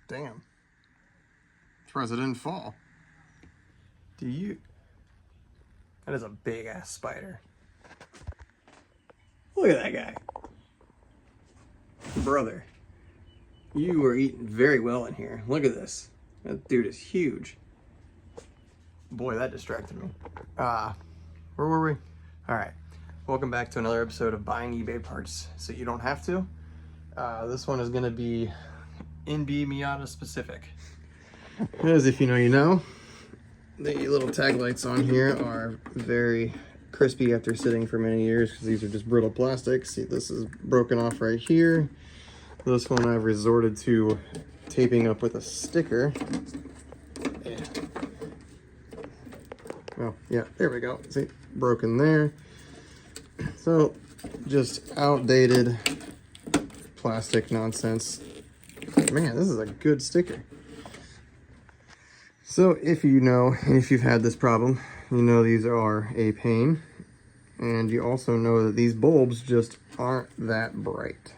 Damn. Surprised it didn't fall. Do you... That is a big-ass spider. Look at that guy. Brother. You are eating very well in here. Look at this. That dude is huge. Boy, that distracted me. Where were we? Alright. Welcome back to another episode of Buying eBay Parts So You Don't Have To. This one is going to be NB Miata specific. As if you know, you know. The little tag lights on here are very crispy after sitting for many years because these are just brittle plastic. See, this is broken off right here. This one I've resorted to taping up with a sticker. Yeah. Oh, yeah, there we go. See, broken there. So, just outdated plastic nonsense. Man, this is a good sticker. So, if you know, and if you've had this problem, you know these are a pain. And you also know that these bulbs just aren't that bright.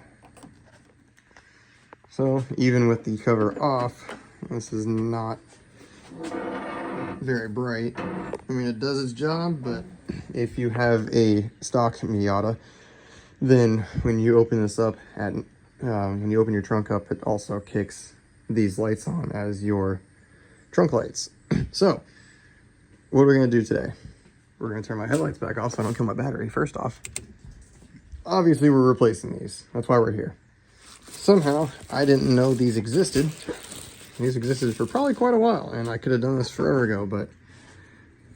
So, even with the cover off, this is not very bright. I mean, it does its job, but if you have a stock Miata, then when you open this up, when you open your trunk up, it also kicks these lights on as your trunk lights. So, what are we going to do today? We're going to turn my headlights back off so I don't kill my battery, first off. Obviously, we're replacing these. That's why we're here. Somehow, I didn't know these existed. These existed for probably quite a while, and I could have done this forever ago, but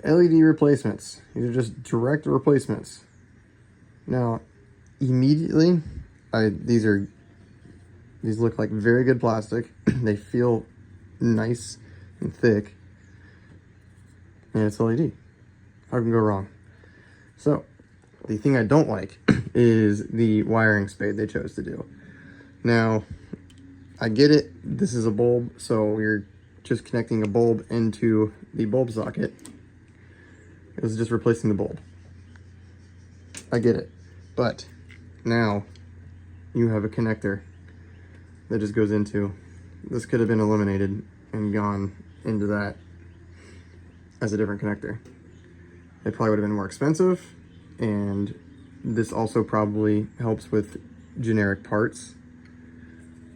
LED replacements. These are just direct replacements. Now, immediately, these look like very good plastic. They feel nice and thick, and it's LED. How can go wrong? So, the thing I don't like is the wiring spade they chose to do. Now, I get it, this is a bulb, so we're just connecting a bulb into the bulb socket. It was just replacing the bulb. I get it, but now you have a connector that just goes into, this could have been eliminated and gone into that as a different connector. It probably would have been more expensive, and this also probably helps with generic parts.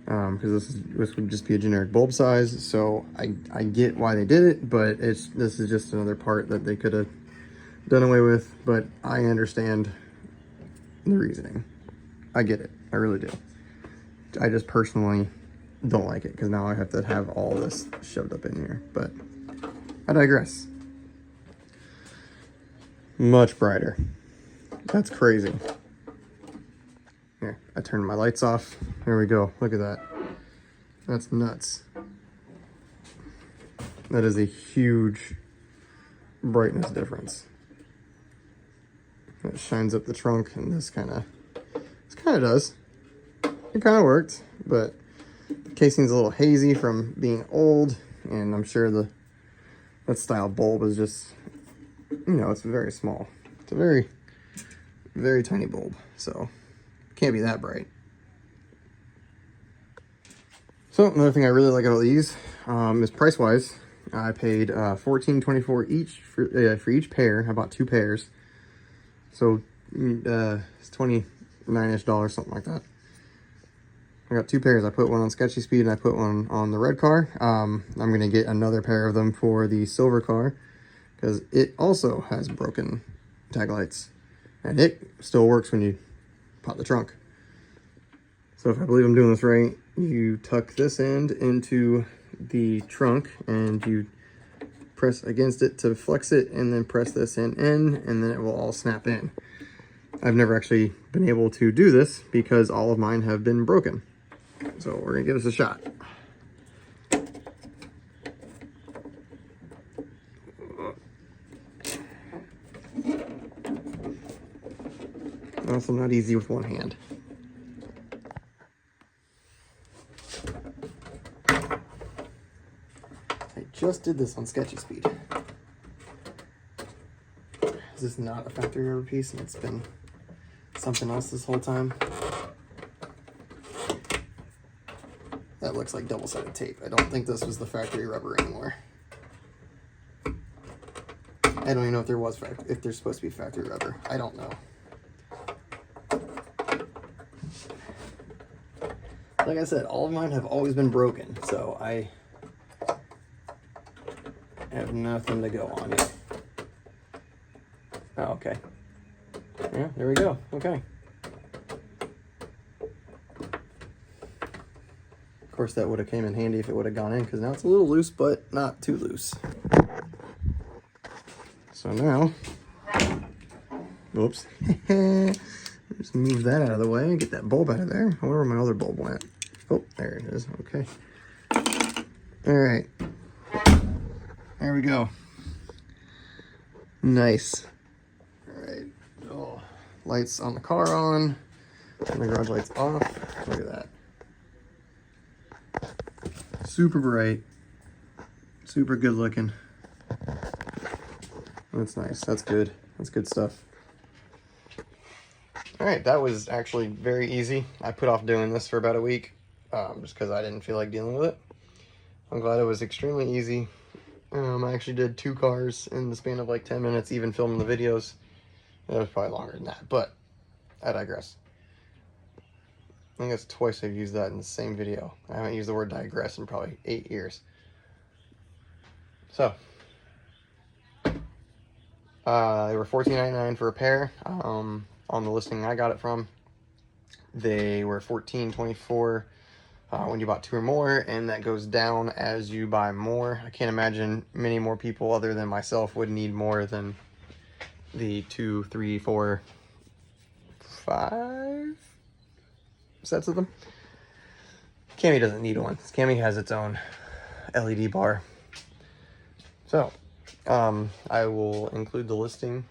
Because this would just be a generic bulb size, so I get why they did it, but this is just another part that they could have done away with, but I understand the reasoning. I get it, I really do. I just personally don't like it, because now I have to have all this shoved up in here, but I digress. Much brighter. That's crazy. Here, I turned my lights off. There we go. Look at that. That's nuts. That is a huge brightness difference. It shines up the trunk, and this kind of does. It kind of worked, but the casing's a little hazy from being old, and I'm sure that style bulb is just, you know, it's very small. It's a very, very tiny bulb, so can't be that bright. So another thing I really like about these is price-wise. I paid $14.24 each for each pair. I bought 2 pairs, so it's $29-ish, something like that. I got 2 pairs. I put one on Sketchy Speed and I put one on the red car. I'm gonna get another pair of them for the silver car because it also has broken tag lights, and it still works when you pop the trunk. So if I believe I'm doing this right, you tuck this end into the trunk and you press against it to flex it, and then press this in, and then it will all snap in. I've never actually been able to do this because all of mine have been broken. So we're gonna give this a shot. Also not easy with one hand. I just did this on Sketchy Speed. Is this not a factory rubber piece and it's been something else this whole time? That looks like double-sided tape. I don't think this was the factory rubber anymore. I don't even know if there was if there's supposed to be factory rubber. I don't know. Like I said, all of mine have always been broken, so I have nothing to go on yet. Oh, okay. Yeah, there we go. Okay. Of course, that would have came in handy if it would have gone in, because now it's a little loose, but not too loose. So now, whoops. Just move that out of the way and get that bulb out of there. I wonder where my other bulb went. Oh, there it is. Okay. All right. There we go. Nice. All right. Oh, lights on the car on. And the garage lights off. Look at that. Super bright. Super good looking. That's nice. That's good. That's good stuff. All right, that was actually very easy. I put off doing this for about a week just because I didn't feel like dealing with it. I'm glad it was extremely easy. I actually did 2 cars in the span of like 10 minutes, even filming the videos. It was probably longer than that, but I digress. I think that's twice I've used that in the same video. I haven't used the word digress in probably 8 years. So, they were $14.99 for a pair. On the listing I got it from, they were $14.24 when you bought 2 or more, and that goes down as you buy more. I can't imagine many more people other than myself would need more than the 2, 3, 4, 5 sets of them. Cami doesn't need one. Cami has its own LED bar. So, I will include the listing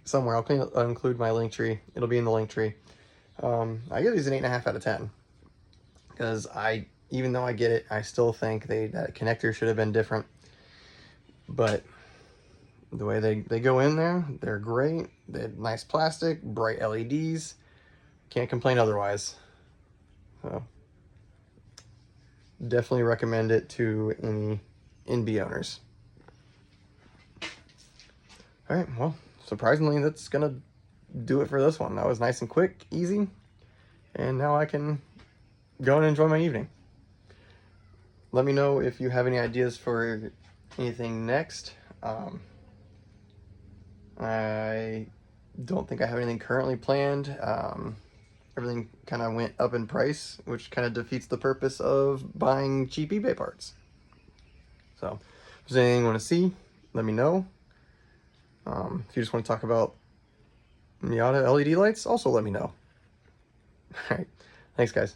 somewhere. I'll include my link tree. It'll be in the link tree. I give these an 8.5 out of 10 because even though I get it, I still think that connector should have been different. But the way they go in there, they're great. They have nice plastic, bright LEDs. Can't complain otherwise. So definitely recommend it to any NB owners. All right, well, surprisingly, that's gonna do it for this one. That was nice and quick, easy, and now I can go and enjoy my evening. Let me know if you have any ideas for anything next. I don't think I have anything currently planned. Everything kind of went up in price, which kind of defeats the purpose of buying cheap eBay parts. So if there's anything you want to see, let me know. If you just want to talk about Miata LED lights, also let me know. All right. Thanks, guys.